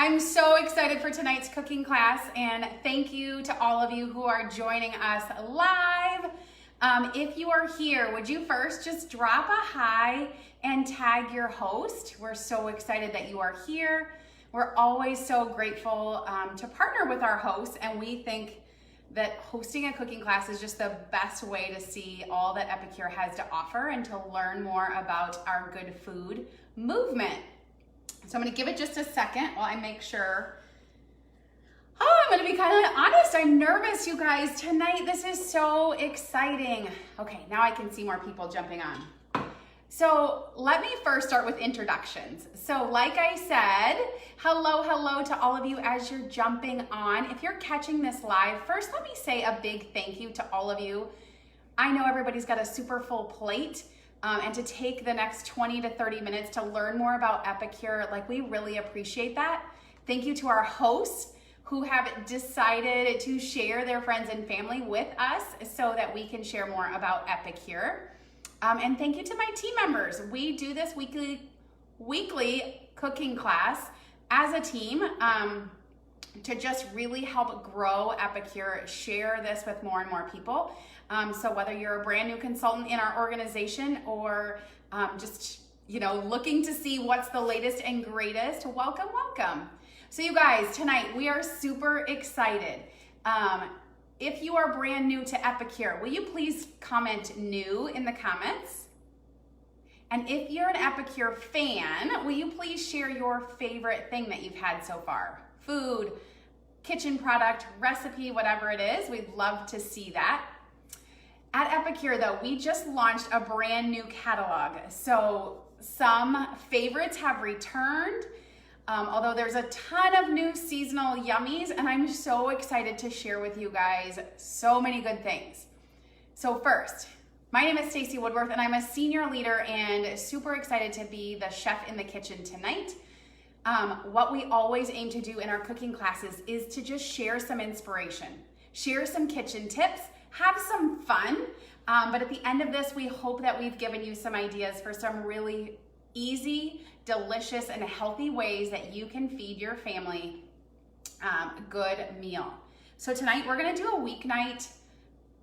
I'm so excited for tonight's cooking class, and thank you to all of you who are joining us live. If you are here, would you first just drop a hi and tag your host? We're so excited that you are here. We're always so grateful to partner with our hosts, and we think that hosting a cooking class is just the best way to see all that Epicure has to offer and to learn more about our good food movement. So I'm gonna give it just a second while I make sure. Oh, I'm gonna be kind of honest, I'm nervous, you guys. Tonight, this is so exciting. Okay, now I can see more people jumping on. So let me first start with introductions. So like I said, hello to all of you as you're jumping on. If you're catching this live, first let me say a big thank you to all of you. I know everybody's got a super full plate, and to take the next 20 to 30 minutes to learn more about Epicure, like we really appreciate that. Thank you to our hosts who have decided to share their friends and family with us so that we can share more about Epicure. And thank you to my team members. We do this weekly cooking class as a team to just really help grow Epicure, share this with more and more people. So whether you're a brand new consultant in our organization or just looking to see what's the latest and greatest, welcome. So you guys, tonight we are super excited. If you are brand new to Epicure, will you please comment new in the comments? And if you're an Epicure fan, will you please share your favorite thing that you've had so far? Food, kitchen product, recipe, whatever it is, we'd love to see that. At Epicure though, we just launched a brand new catalog. So some favorites have returned, although there's a ton of new seasonal yummies, and I'm so excited to share with you guys so many good things. So first, my name is Stacey Woodworth, and I'm a senior leader and super excited to be the chef in the kitchen tonight. What we always aim to do in our cooking classes is to just share some inspiration, share some kitchen tips, have some fun, but at the end of this, we hope that we've given you some ideas for some really easy, delicious, and healthy ways that you can feed your family a good meal. So tonight we're gonna do a weeknight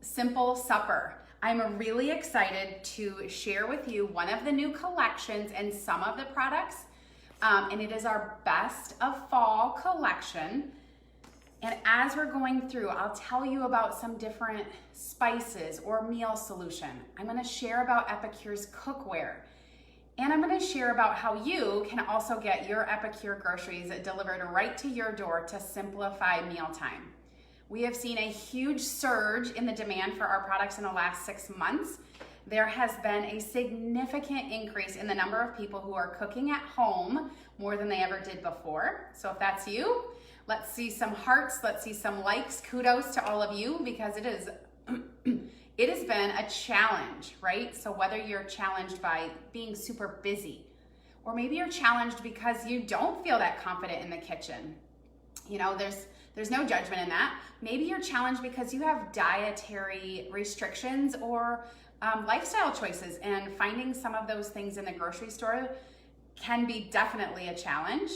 simple supper. I'm really excited to share with you one of the new collections and some of the products, and it is our best of fall collection. And as we're going through, I'll tell you about some different spices or meal solution. I'm gonna share about Epicure's cookware. And I'm gonna share about how you can also get your Epicure groceries delivered right to your door to simplify mealtime. We have seen a huge surge in the demand for our products in the last 6 months. There has been a significant increase in the number of people who are cooking at home more than they ever did before. So if that's you, let's see some hearts, let's see some likes. Kudos to all of you, because it has been a challenge, right? So whether you're challenged by being super busy, or maybe you're challenged because you don't feel that confident in the kitchen, there's no judgment in that. Maybe you're challenged because you have dietary restrictions or lifestyle choices, and finding some of those things in the grocery store can be definitely a challenge.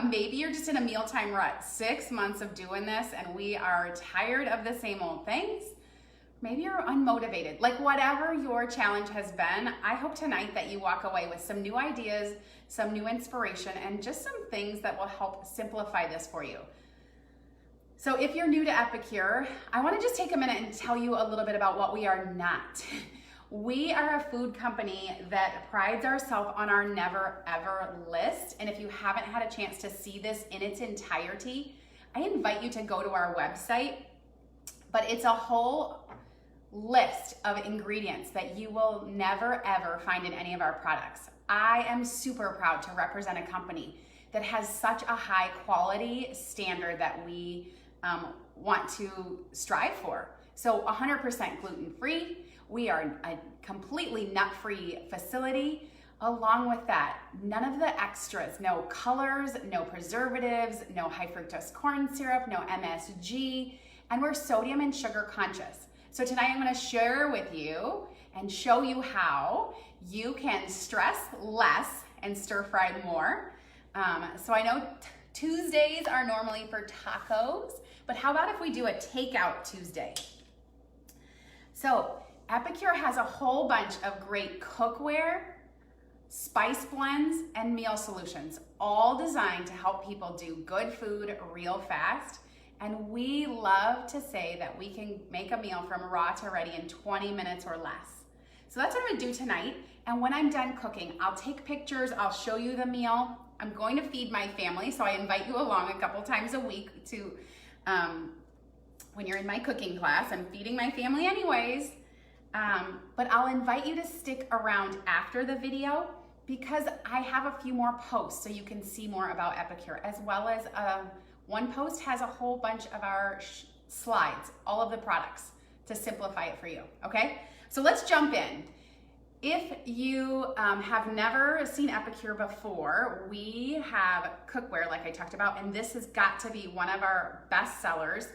Maybe you're just in a mealtime rut, 6 months of doing this, and we are tired of the same old things. Maybe you're unmotivated. Like, whatever your challenge has been, I hope tonight that you walk away with some new ideas, some new inspiration, and just some things that will help simplify this for you. So if you're new to Epicure, I wanna just take a minute and tell you a little bit about what we are not. We are a food company that prides ourselves on our never ever list. And if you haven't had a chance to see this in its entirety, I invite you to go to our website, but it's a whole list of ingredients that you will never ever find in any of our products. I am super proud to represent a company that has such a high quality standard that we want to strive for. So 100% gluten-free. We are a completely nut-free facility. Along with that, none of the extras, no colors, no preservatives, no high fructose corn syrup, no MSG, and we're sodium and sugar conscious. So tonight I'm gonna share with you and show you how you can stress less and stir fry more. So I know Tuesdays are normally for tacos, but how about if we do a takeout Tuesday? So Epicure has a whole bunch of great cookware, spice blends, and meal solutions, all designed to help people do good food real fast. And we love to say that we can make a meal from raw to ready in 20 minutes or less. So that's what I'm gonna do tonight. And when I'm done cooking, I'll take pictures, I'll show you the meal. I'm going to feed my family, so I invite you along a couple times a week to, when you're in my cooking class. I'm feeding my family anyways, but I'll invite you to stick around after the video because I have a few more posts so you can see more about Epicure, as well as one post has a whole bunch of our slides, all of the products to simplify it for you, okay? So let's jump in. If you have never seen Epicure before, we have cookware like I talked about, and this has got to be one of our best sellers.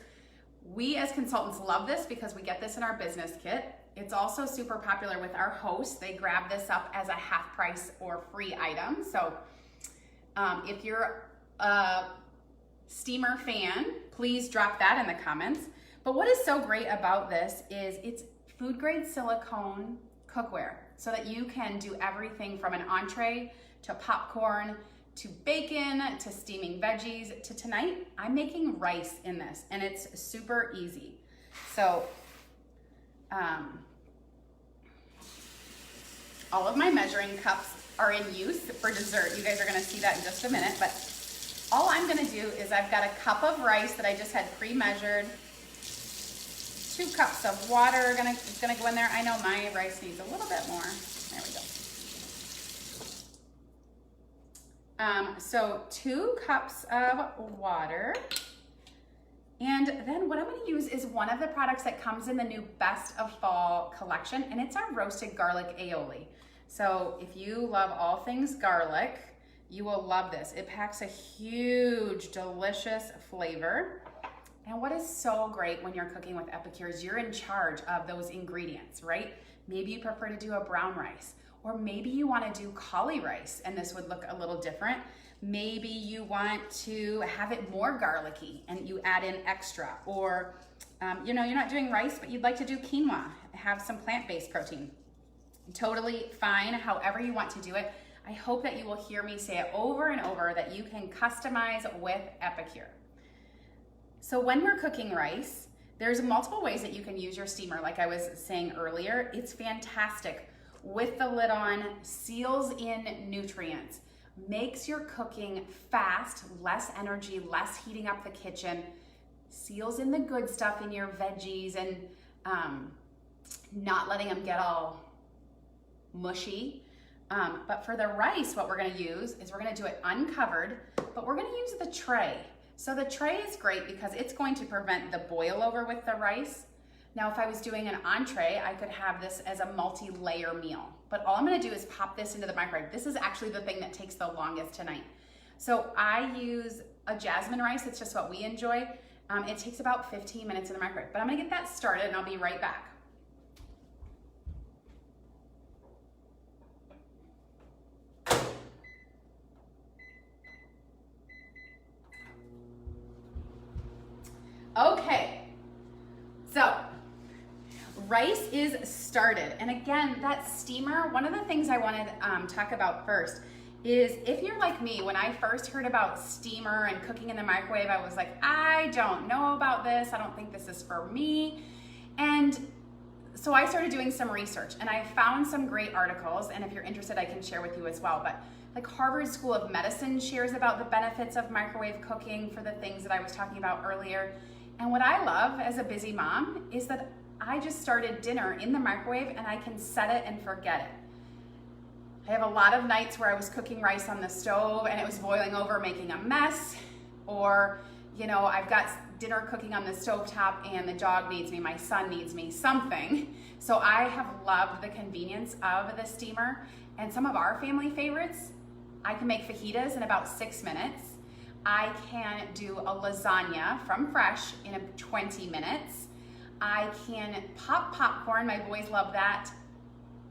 We as consultants love this because we get this in our business kit. It's also super popular with our hosts. They grab this up as a half price or free item. So if you're a steamer fan, please drop that in the comments. But what is so great about this is it's food grade silicone cookware so that you can do everything from an entree to popcorn to bacon to steaming veggies to tonight. I'm making rice in this and it's super easy. So all of my measuring cups are in use for dessert. You guys are gonna see that in just a minute, but all I'm gonna do is I've got a cup of rice that I just had pre-measured. 2 cups of water is gonna go in there. I know my rice needs a little bit more. There we go. So 2 cups of water. And then what I'm gonna use is one of the products that comes in the new Best of Fall collection, and it's our roasted garlic aioli. So if you love all things garlic, you will love this. It packs a huge, delicious flavor. And what is so great when you're cooking with Epicure is you're in charge of those ingredients, right? Maybe you prefer to do a brown rice, or maybe you want to do cauli rice and this would look a little different. Maybe you want to have it more garlicky and you add in extra, or you know, you're not doing rice, but you'd like to do quinoa, have some plant-based protein. Totally fine, however you want to do it. I hope that you will hear me say it over and over that you can customize with Epicure. So when we're cooking rice, there's multiple ways that you can use your steamer. Like I was saying earlier, it's fantastic. With the lid on, seals in nutrients, makes your cooking fast, less energy, less heating up the kitchen, seals in the good stuff in your veggies and not letting them get all mushy. But for the rice, what we're gonna use is we're gonna do it uncovered, but we're gonna use the tray. So the tray is great because it's going to prevent the boil over with the rice. Now, if I was doing an entree, I could have this as a multi-layer meal, but all I'm gonna do is pop this into the microwave. This is actually the thing that takes the longest tonight. So I use a jasmine rice, it's just what we enjoy. It takes about 15 minutes in the microwave, but I'm gonna get that started and I'll be right back. Okay, so rice is started. And again, that steamer, one of the things I wanted to talk about first is if you're like me, when I first heard about steamer and cooking in the microwave, I was like, I don't know about this. I don't think this is for me. And so I started doing some research and I found some great articles. And if you're interested, I can share with you as well. But like Harvard School of Medicine shares about the benefits of microwave cooking for the things that I was talking about earlier. And what I love as a busy mom is that I just started dinner in the microwave and I can set it and forget it. I have a lot of nights where I was cooking rice on the stove and it was boiling over, making a mess, or you know, I've got dinner cooking on the stovetop and the dog needs me, my son needs me, something. So I have loved the convenience of the steamer. And some of our family favorites, I can make fajitas in about 6 minutes. I can do a lasagna from fresh in 20 minutes. I can pop popcorn, my boys love that.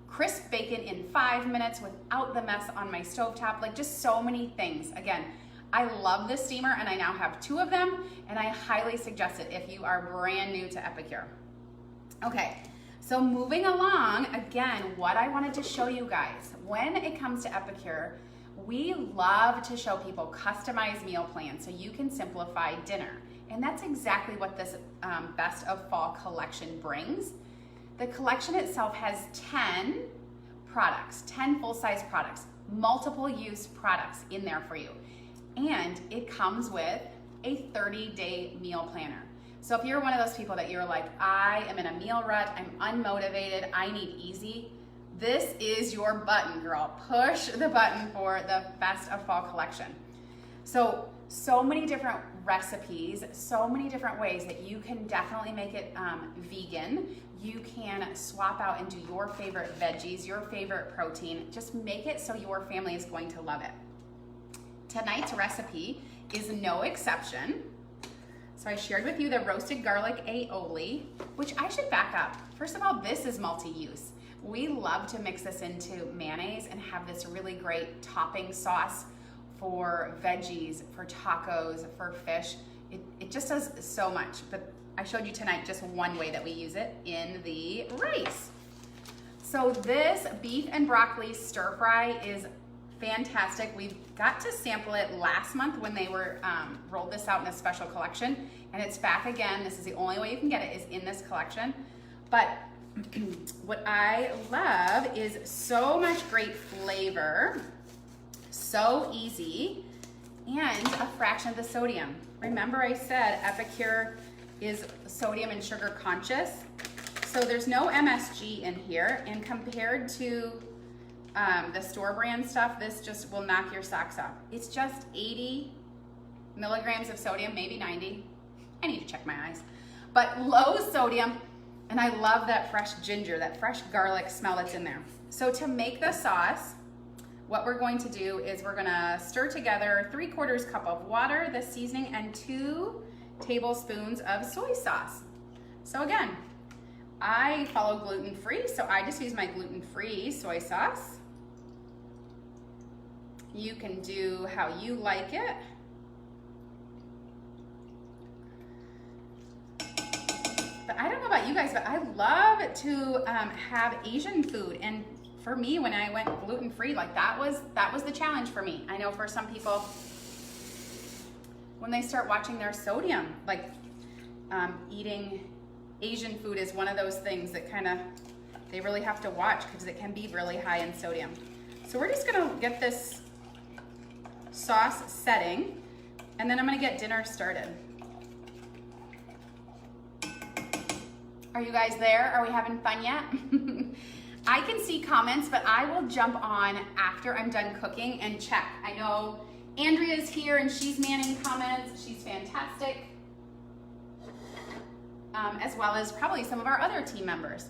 Crisp bacon in 5 minutes without the mess on my stovetop, like just so many things. Again, I love this steamer, and I now have 2 of them, and I highly suggest it if you are brand new to Epicure. Okay, so moving along, again, what I wanted to show you guys, when it comes to Epicure, we love to show people customized meal plans so you can simplify dinner. And that's exactly what this Best of Fall collection brings. The collection itself has 10 products, 10 full-size products, multiple use products in there for you. And it comes with a 30-day meal planner. So if you're one of those people that you're like, I am in a meal rut, I'm unmotivated, I need easy, this is your button, girl. Push the button for the Best of Fall collection. So many different recipes, so many different ways that you can definitely make it vegan. You can swap out and do your favorite veggies, your favorite protein. Just make it so your family is going to love it. Tonight's recipe is no exception. So I shared with you the roasted garlic aioli, which I should back up. First of all, this is multi-use. We love to mix this into mayonnaise and have this really great topping sauce for veggies, for tacos, for fish. It just does so much, but I showed you tonight just one way that we use it in the rice. So this beef and broccoli stir fry is fantastic. We got to sample it last month when they were rolled this out in a special collection, and it's back again. This is the only way you can get it, is in this collection. But what I love is so much great flavor, so easy, and a fraction of the sodium. Remember I said Epicure is sodium and sugar conscious, so there's no MSG in here, and compared to the store brand stuff, this just will knock your socks off. It's just 80 milligrams of sodium, maybe 90. I need to check my eyes. But low sodium, and I love that fresh ginger, that fresh garlic smell that's in there. So to make the sauce, what we're going to do is we're gonna stir together 3/4 cup of water, the seasoning, and 2 tablespoons of soy sauce. So again, I follow gluten-free, so I just use my gluten-free soy sauce. You can do how you like it. But I don't know about you guys, but I love to have Asian food. And for me, when I went gluten-free, like that was the challenge for me. I know for some people, when they start watching their sodium, like eating Asian food is one of those things that they really have to watch because it can be really high in sodium. So we're just gonna get this sauce setting, and then I'm gonna get dinner started. Are you guys there? Are we having fun yet? I can see comments, but I will jump on after I'm done cooking and check. I know Andrea's here and she's manning comments. She's fantastic. As well as probably some of our other team members.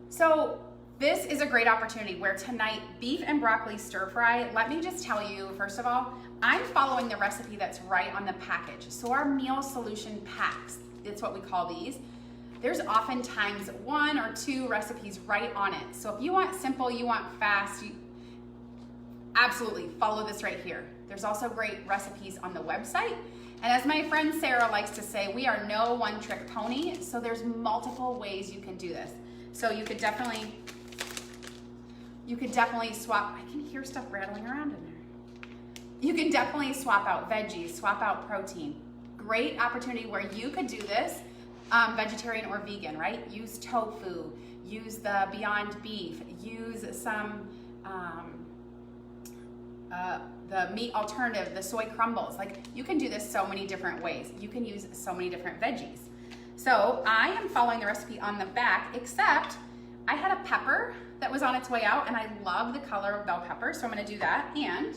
So this is a great opportunity where tonight, beef and broccoli stir fry, let me just tell you, first of all, I'm following the recipe that's right on the package. So our meal solution packs, it's what we call these. There's oftentimes 1 or 2 recipes right on it. So if you want simple, you want fast, absolutely follow this right here. There's also great recipes on the website. And as my friend Sarah likes to say, we are no one-trick pony, so there's multiple ways you can do this. So you could definitely swap, I can hear stuff rattling around in there. You can definitely swap out veggies, swap out protein. Great opportunity where you could do this vegetarian or vegan, right? Use tofu, use the Beyond Beef, use some the meat alternative, the soy crumbles. Like, you can do this so many different ways. You can use so many different veggies. So I am following the recipe on the back, except I had a pepper that was on its way out, and I love the color of bell pepper, so I'm gonna do that. And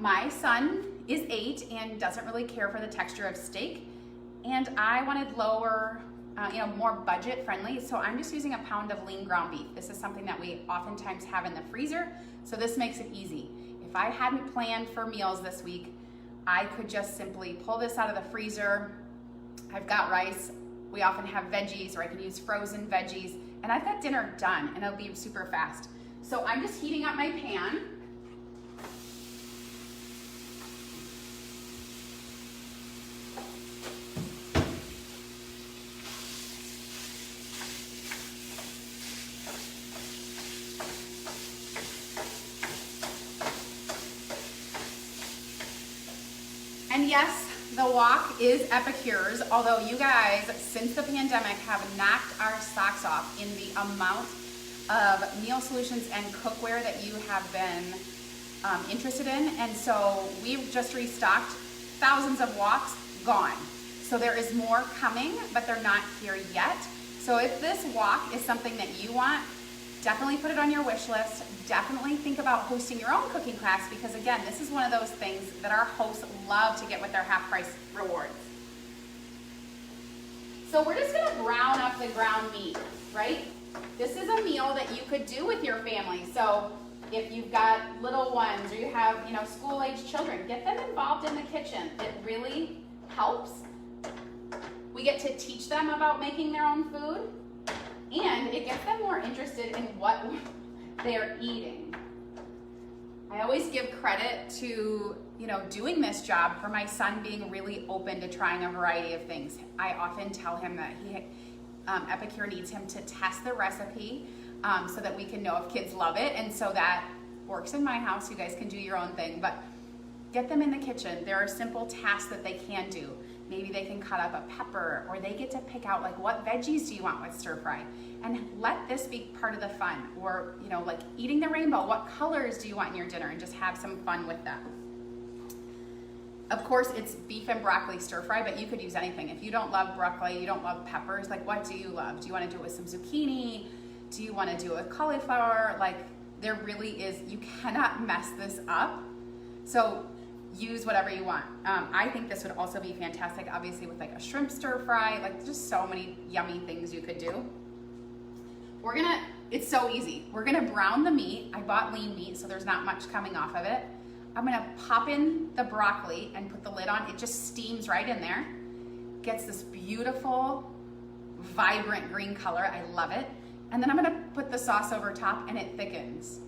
my son is 8 and doesn't really care for the texture of steak, and I wanted lower, more budget friendly, so I'm just using a pound of lean ground beef. This is something that we oftentimes have in the freezer, so this makes it easy. If I hadn't planned for meals this week, I could just simply pull this out of the freezer. I've got rice. We often have veggies, or I can use frozen veggies, and I've got dinner done, and it'll be super fast. So I'm just heating up my pan. yes, the wok is Epicure's, although you guys, since the pandemic, have knocked our socks off in the amount of meal solutions and cookware that you have been interested in. And so we've just restocked thousands of woks, gone. So there is more coming, but they're not here yet. So if this wok is something that you want, definitely put it on your wish list. Definitely think about hosting your own cooking class, because again, this is one of those things that our hosts love to get with their half price rewards. So we're just gonna brown up the ground meat, right? This is a meal that you could do with your family. So if you've got little ones or you have, school-age children, get them involved in the kitchen. It really helps. We get to teach them about making their own food, and it gets them more interested in what they're eating. I always give credit to, doing this job for my son being really open to trying a variety of things. I often tell him that Epicure needs him to test the recipe so that we can know if kids love it. And so that works in my house. You guys can do your own thing, but get them in the kitchen. There are simple tasks that they can do. Maybe they can cut up a pepper, or they get to pick out what veggies do you want with stir fry, and let this be part of the fun. Or eating the rainbow, what colors do you want in your dinner, and just have some fun with that. Of course, it's beef and broccoli stir fry, but you could use anything. If you don't love broccoli, you don't love peppers, what do you love? Do you want to do it with some zucchini? Do you want to do it with cauliflower? There really is, you cannot mess this up. So use whatever you want. I think this would also be fantastic, obviously, with a shrimp stir fry. Just so many yummy things you could do. It's so easy. We're gonna brown the meat. I bought lean meat, so there's not much coming off of it. I'm gonna pop in the broccoli and put the lid on. It just steams right in there. Gets this beautiful, vibrant green color. I love it. And then I'm gonna put the sauce over top, and it thickens.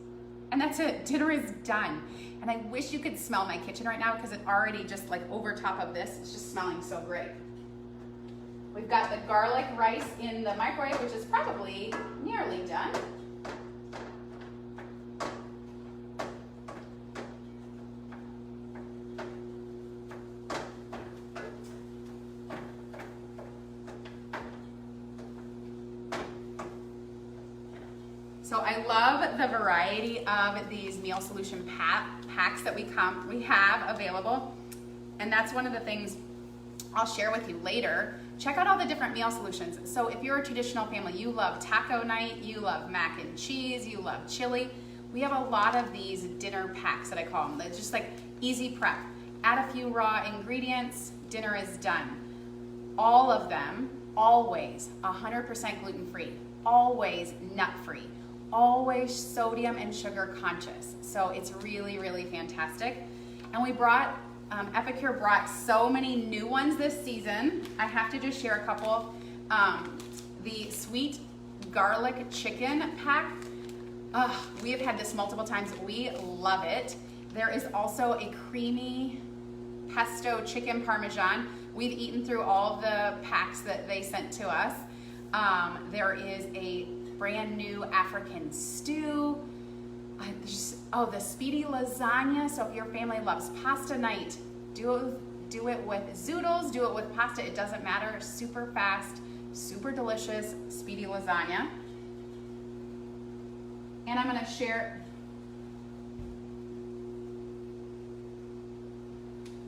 And that's it, dinner is done. And I wish you could smell my kitchen right now, because it already just over top of this, it's just smelling so great. We've got the garlic rice in the microwave, which is probably nearly done. So I love the variety of these meal solution packs that we have available. And that's one of the things I'll share with you later. Check out all the different meal solutions. So if you're a traditional family, you love taco night, you love mac and cheese, you love chili, we have a lot of these dinner packs that I call them. They're just easy prep. Add a few raw ingredients, dinner is done. All of them, always 100% gluten-free, always nut-free, always sodium and sugar conscious. So it's really, really fantastic. And we brought, Epicure brought so many new ones this season. I have to just share a couple. The sweet garlic chicken pack. We have had this multiple times. We love it. There is also a creamy pesto chicken parmesan. We've eaten through all of the packs that they sent to us. There is a brand new African stew. The speedy lasagna. So if your family loves pasta night, do it with zoodles, do it with pasta. It doesn't matter. Super fast, super delicious, speedy lasagna. And I'm gonna share,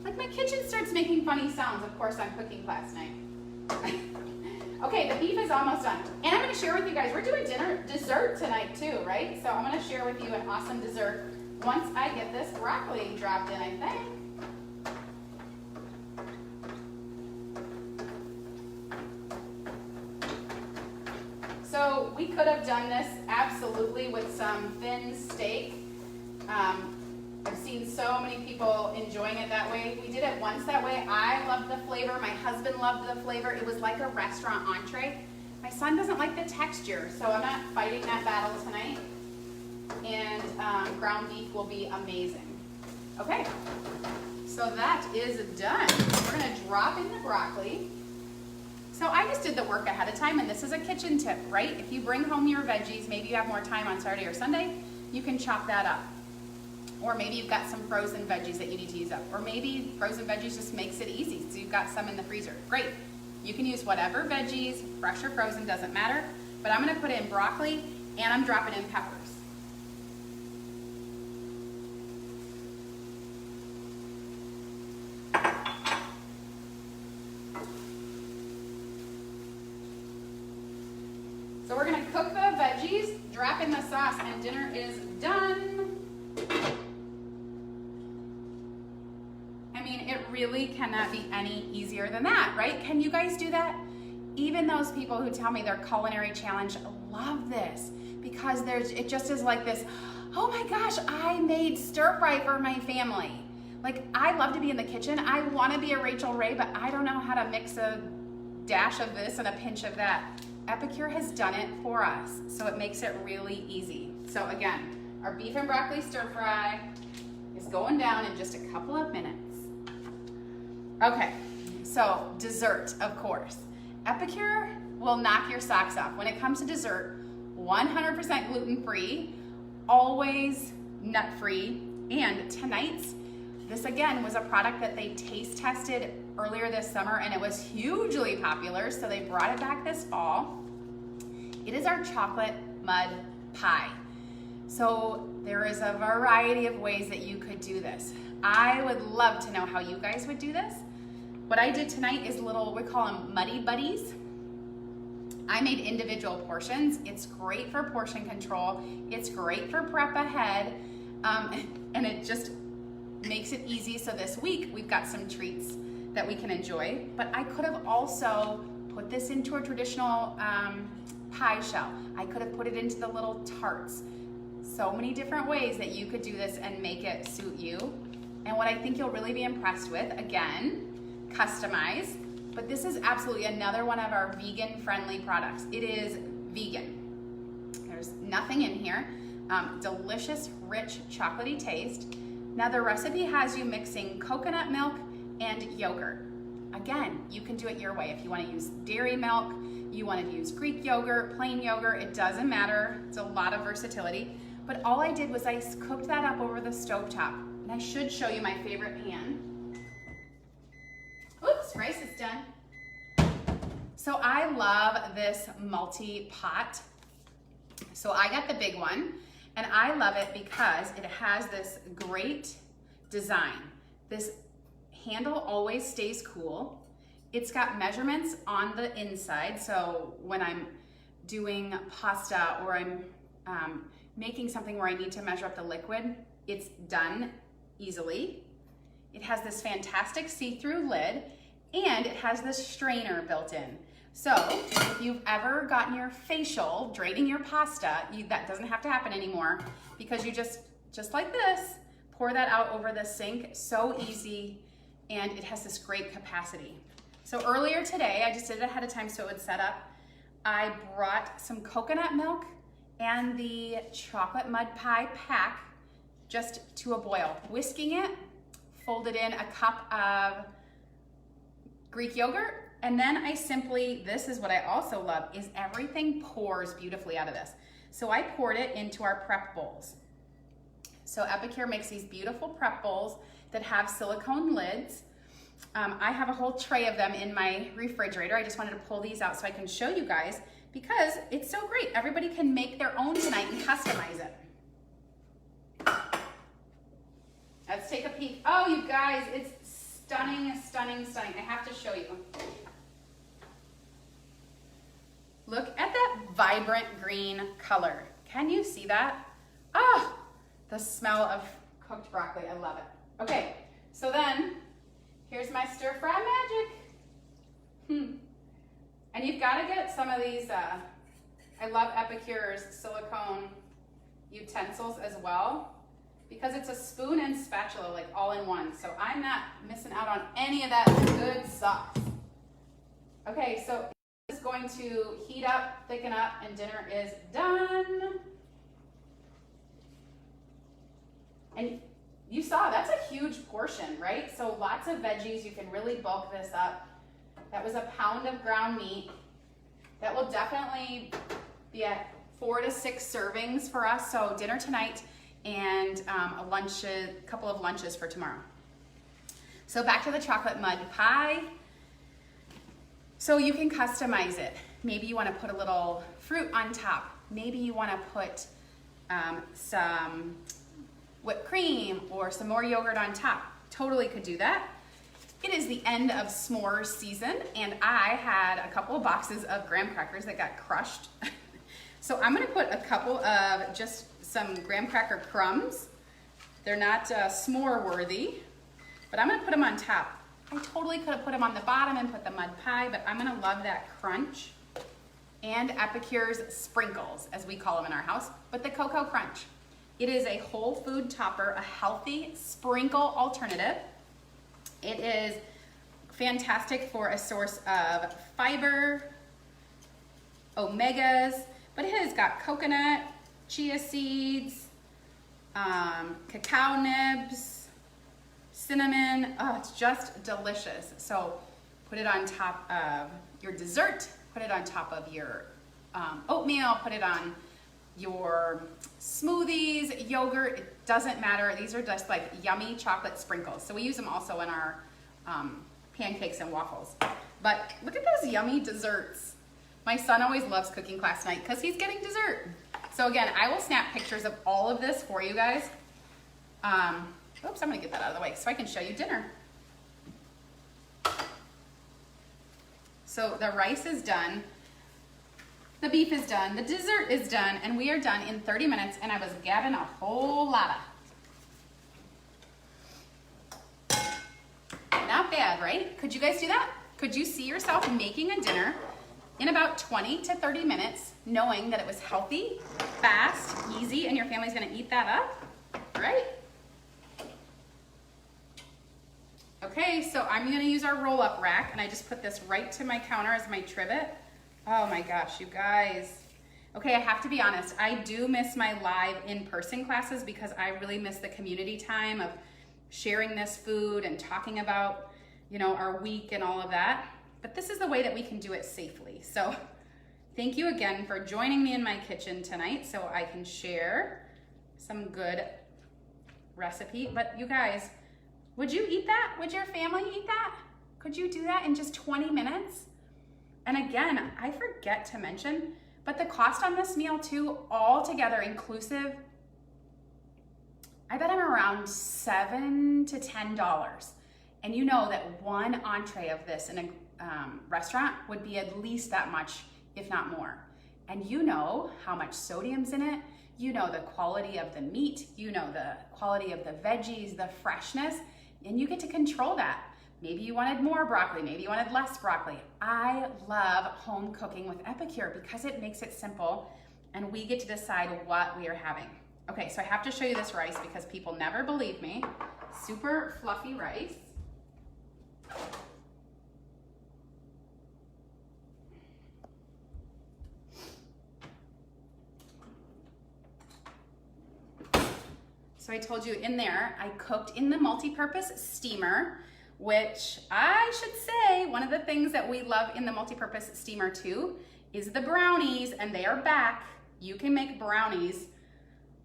my kitchen starts making funny sounds. Of course, I'm cooking class night. Okay, the beef is almost done. And I'm gonna share with you guys, we're doing dessert tonight too, right? So I'm gonna share with you an awesome dessert once I get this broccoli dropped in, I think. So we could have done this absolutely with some thin steak. I've seen so many people enjoying it that way. We did it once that way. I loved the flavor. My husband loved the flavor. It was like a restaurant entree. My son doesn't like the texture, so I'm not fighting that battle tonight. And ground beef will be amazing. Okay, so that is done. We're gonna drop in the broccoli. So I just did the work ahead of time, and this is a kitchen tip, right? If you bring home your veggies, maybe you have more time on Saturday or Sunday, you can chop that up. Or maybe you've got some frozen veggies that you need to use up. Or maybe frozen veggies just makes it easy, so you've got some in the freezer. Great. You can use whatever veggies, fresh or frozen, doesn't matter. But I'm gonna put in broccoli and I'm dropping in peppers. So we're gonna cook the veggies, drop in the sauce, and dinner is done. I mean, it really cannot be any easier than that, right? Can you guys do that? Even those people who tell me their culinary challenge love this because it just is like this, oh my gosh, I made stir fry for my family. Like, I love to be in the kitchen. I wanna be a Rachel Ray, but I don't know how to mix a dash of this and a pinch of that. Epicure has done it for us, so it makes it really easy. So again, our beef and broccoli stir fry is going down in just a couple of minutes. Okay, so dessert, of course. Epicure will knock your socks off. When it comes to dessert, 100% gluten-free, always nut-free, and tonight's, this again was a product that they taste tested earlier this summer and it was hugely popular, so they brought it back this fall. It is our chocolate mud pie. So there is a variety of ways that you could do this. I would love to know how you guys would do this. What I did tonight is little, we call them Muddy Buddies. I made individual portions. It's great for portion control. It's great for prep ahead. And it just makes it easy. So this week we've got some treats that we can enjoy. But I could have also put this into a traditional pie shell. I could have put it into the little tarts. So many different ways that you could do this and make it suit you. And what I think you'll really be impressed with, again, customize, but this is absolutely another one of our vegan-friendly products. It is vegan. There's nothing in here. Delicious, rich, chocolatey taste. Now the recipe has you mixing coconut milk and yogurt. Again, you can do it your way. If you want to use dairy milk, you want to use Greek yogurt, plain yogurt, it doesn't matter. It's a lot of versatility. But all I did was I cooked that up over the stovetop. And I should show you my favorite pan. Oops, rice is done. So I love this multi-pot. So I got the big one, and I love it because it has this great design. This handle always stays cool. It's got measurements on the inside, so when I'm doing pasta or I'm making something where I need to measure up the liquid, it's done easily. It has this fantastic see-through lid, and it has this strainer built in. So if you've ever gotten your facial draining your pasta, that doesn't have to happen anymore because you just like this, pour that out over the sink, so easy, and it has this great capacity. So earlier today, I just did it ahead of time so it would set up. I brought some coconut milk and the chocolate mud pie pack just to a boil, whisking it, folded in a cup of Greek yogurt, and then I simply, this is what I also love, is everything pours beautifully out of this. So I poured it into our prep bowls. So Epicure makes these beautiful prep bowls that have silicone lids. I have a whole tray of them in my refrigerator. I just wanted to pull these out so I can show you guys because it's so great. Everybody can make their own tonight and customize it. Let's take a peek. Oh, you guys, it's stunning, stunning, stunning. I have to show you. Look at that vibrant green color. Can you see that? Ah, the smell of cooked broccoli. I love it. Okay, so then here's my stir fry magic. And you've got to get some of these, I love Epicure's silicone utensils as well, because it's a spoon and spatula, like all in one. So I'm not missing out on any of that good sauce. Okay, so it's going to heat up, thicken up, and dinner is done. And you saw, that's a huge portion, right? So lots of veggies, you can really bulk this up. That was a pound of ground meat. That will definitely be at 4 to 6 servings for us. So dinner tonight and a couple of lunches for tomorrow. So back to the chocolate mud pie. So you can customize it. Maybe you want to put a little fruit on top. Maybe you want to put some whipped cream or some more yogurt on top. Totally could do that. It is the end of s'mores season, and I had a couple of boxes of graham crackers that got crushed. So I'm gonna put a couple of just some graham cracker crumbs. They're not s'more worthy, but I'm gonna put them on top. I totally could have put them on the bottom and put the mud pie, but I'm gonna love that crunch. And Epicure's sprinkles, as we call them in our house, but the Cocoa Crunch. It is a whole food topper, a healthy sprinkle alternative. It is fantastic for a source of fiber, omegas, but it has got coconut, chia seeds, cacao nibs, cinnamon. Oh, it's just delicious. So put it on top of your dessert, put it on top of your oatmeal, put it on your smoothies, yogurt, it doesn't matter. These are just like yummy chocolate sprinkles. So we use them also in our pancakes and waffles. But look at those yummy desserts. My son always loves cooking class night because he's getting dessert. So again, I will snap pictures of all of this for you guys. Oops, I'm gonna get that out of the way so I can show you dinner. So the rice is done. The beef is done, the dessert is done, and we are done in 30 minutes, and I was gabbing a whole lot of. Not bad, right? Could you guys do that? Could you see yourself making a dinner in about 20 to 30 minutes, knowing that it was healthy, fast, easy, and your family's gonna eat that up, right? Okay, so I'm gonna use our roll-up rack, and I just put this right to my counter as my trivet. Oh my gosh, you guys. Okay, I have to be honest. I do miss my live in-person classes because I really miss the community time of sharing this food and talking about, you know, our week and all of that. But this is the way that we can do it safely. So thank you again for joining me in my kitchen tonight so I can share some good recipe. But you guys, would you eat that? Would your family eat that? Could you do that in just 20 minutes? And again, I forget to mention, but the cost on this meal too, all together inclusive, I bet I'm around $7 to $10. And you know that one entree of this in a restaurant would be at least that much, if not more. And you know how much sodium's in it, you know the quality of the meat, you know the quality of the veggies, the freshness, and you get to control that. Maybe you wanted more broccoli, maybe you wanted less broccoli. I love home cooking with Epicure because it makes it simple and we get to decide what we are having. Okay, so I have to show you this rice because people never believe me. Super fluffy rice. So I told you in there, I cooked in the multi-purpose steamer, which I should say, one of the things that we love in the multi-purpose steamer too, is the brownies, and they are back. You can make brownies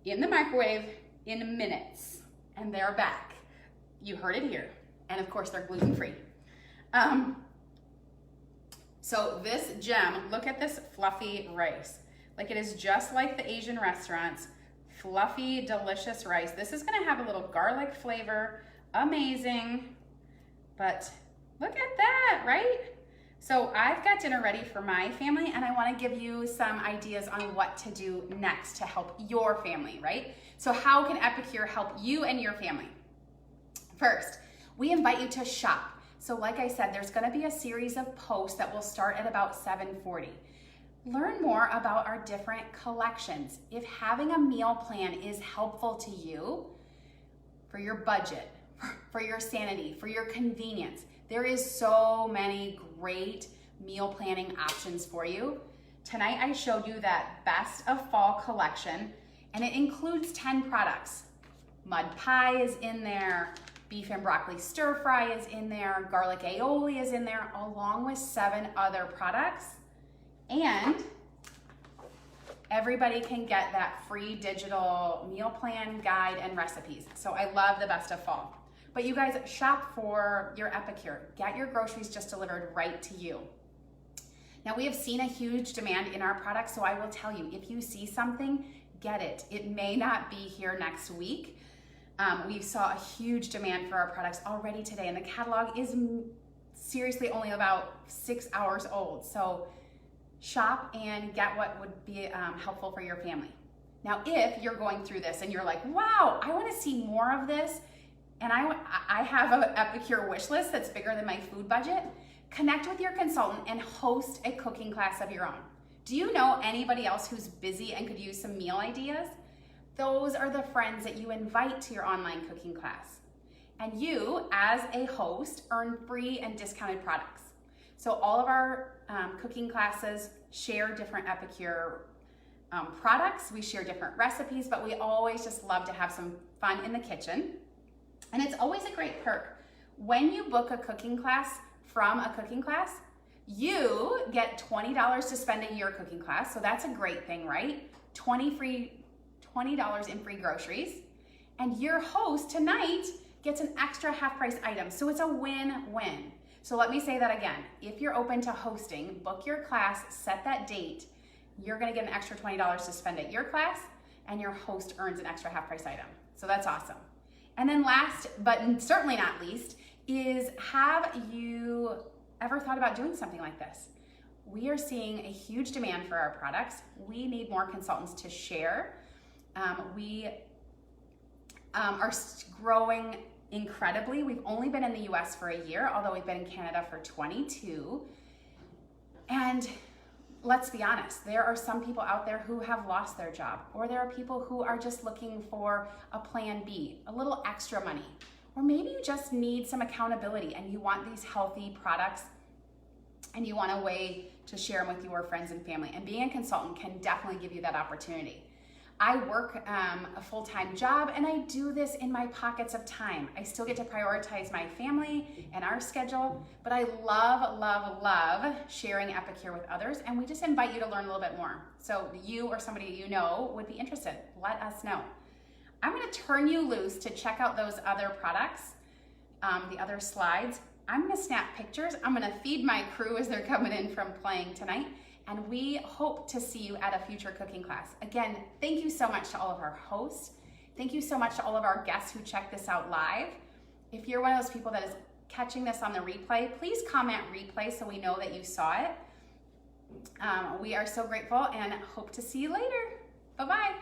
in the microwave in minutes, and they're back. You heard it here. And of course, they're gluten-free. So this gem, look at this fluffy rice. Like it is just like the Asian restaurants, fluffy, delicious rice. This is gonna have a little garlic flavor, amazing. But look at that, right? So I've got dinner ready for my family and I wanna give you some ideas on what to do next to help your family, right? So how can Epicure help you and your family? First, we invite you to shop. So like I said, there's gonna be a series of posts that will start at about 7:40. Learn more about our different collections. If having a meal plan is helpful to you for your budget, for your sanity, for your convenience, there is so many great meal planning options for you. Tonight I showed you that best of fall collection and it includes 10 products. Mud pie is in there, beef and broccoli stir fry is in there, garlic aioli is in there, along with 7 other products. And everybody can get that free digital meal plan, guide, and recipes. So I love the best of fall. But you guys, shop for your Epicure. Get your groceries just delivered right to you. Now, we have seen a huge demand in our products, so I will tell you, if you see something, get it. It may not be here next week. We saw a huge demand for our products already today, and the catalog is seriously only about 6 hours old. So shop and get what would be helpful for your family. Now, if you're going through this and you're like, wow, I want to see more of this, and I have an Epicure wish list that's bigger than my food budget, connect with your consultant and host a cooking class of your own. Do you know anybody else who's busy and could use some meal ideas? Those are the friends that you invite to your online cooking class. And you, as a host, earn free and discounted products. So all of our cooking classes share different Epicure products. We share different recipes, but we always just love to have some fun in the kitchen. And it's always a great perk. When you book a cooking class from a cooking class, you get $20 to spend in your cooking class. So that's a great thing, right? $20 in free groceries. And your host tonight gets an extra half-price item. So it's a win-win. So let me say that again. If you're open to hosting, book your class, set that date. You're gonna get an extra $20 to spend at your class, and your host earns an extra half-price item. So that's awesome. And then last, but certainly not least, is have you ever thought about doing something like this? We are seeing a huge demand for our products. We need more consultants to share. We are growing incredibly. We've only been in the US for a year, although we've been in Canada for 22. And let's be honest, there are some people out there who have lost their job, or there are people who are just looking for a plan B, a little extra money. Or maybe you just need some accountability and you want these healthy products and you want a way to share them with your friends and family. And being a consultant can definitely give you that opportunity. I work a full-time job and I do this in my pockets of time. I still get to prioritize my family and our schedule, but I love, love, love sharing Epicure with others, and we just invite you to learn a little bit more. So you or somebody you know would be interested, let us know. I'm gonna turn you loose to check out those other products, the other slides. I'm gonna snap pictures. I'm gonna feed my crew as they're coming in from playing tonight. And we hope to see you at a future cooking class. Again, thank you so much to all of our hosts. Thank you so much to all of our guests who check this out live. If you're one of those people that is catching this on the replay, please comment replay so we know that you saw it. We are so grateful and hope to see you later. Bye-bye.